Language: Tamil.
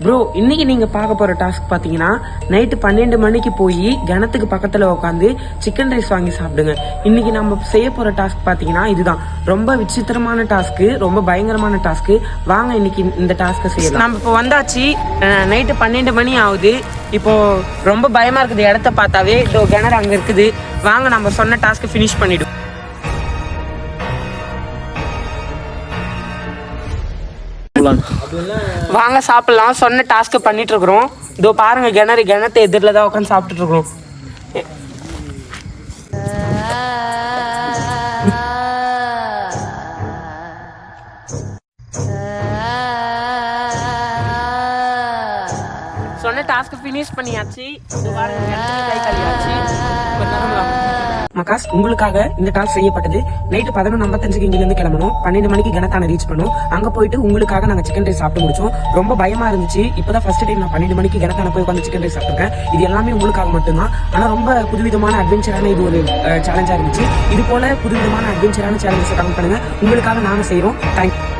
ப்ரோ இன்னைக்கு நீங்க பார்க்க போற டாஸ்க் பாத்தீங்கன்னா நைட்டு 12 மணிக்கு போய் கிணத்துக்கு பக்கத்துல உட்காந்து சிக்கன் ரைஸ் வாங்கி சாப்பிடுங்க. இன்னைக்கு நம்ம செய்ய போற டாஸ்க் பாத்தீங்கன்னா இதுதான் ரொம்ப விசித்திரமான டாஸ்க், ரொம்ப பயங்கரமான டாஸ்க். வாங்க இன்னைக்கு இந்த டாஸ்க செய்யலாம். நம்ம இப்போ வந்தாச்சு, நைட்டு 12 மணி ஆகுது. இப்போ ரொம்ப பயமா இருக்குது, இடத்த பார்த்தாவே. இதோ கிணறு அங்க இருக்குது. வாங்க நம்ம சொன்ன டாஸ்க் ஃபினிஷ் பண்ணிடுவோம். வாங்க சாப்பிடலாம். சொன்ன டாஸ்க் பண்ணிட்டு இருக்கிறோம். இதோ பாருங்க கிணத்து எதிரில தான் உட்காந்து சாப்பிட்டுட்டு இருக்கிறோம். சொன்ன டாஸ்க் ஃபினிஷ் பண்ணியாச்சு. கை கழுவியாச்சு. மக்காஸ் உங்களுக்காக இந்த டாஸ்க் செய்யப்பட்டது. நைட்டு 11:55 இங்கிருந்து கிளம்பணும். 12 மணிக்கு கிணத்தான ரீச் பண்ணும். அங்க போயிட்டு உங்களுக்காக நாங்க சிக்கன் ரைஸ் சாப்பிட்டு முடிச்சோம். ரொம்ப பயமா இருந்துச்சு. இப்பதான் ஃபர்ஸ்ட் டைம் நான் 12 மணிக்கு கிணத்தான போய் உட்காந்து சிக்கன் ரைஸ் சாப்பிட்டுருக்கேன். இது எல்லாமே உங்களுக்காக மட்டும்தான். ஆனா ரொம்ப புதுவிதமான அட்வென்ச்சரான இது ஒரு சேலஞ்சா இருந்துச்சு. இது போல புதுவிதமான அட்வென்ச்சரான சேலஞ்சஸ் கமெண்ட் பண்ணுங்க. உங்களுக்காக நாங்க செய்யறோம். தேங்க்யூ.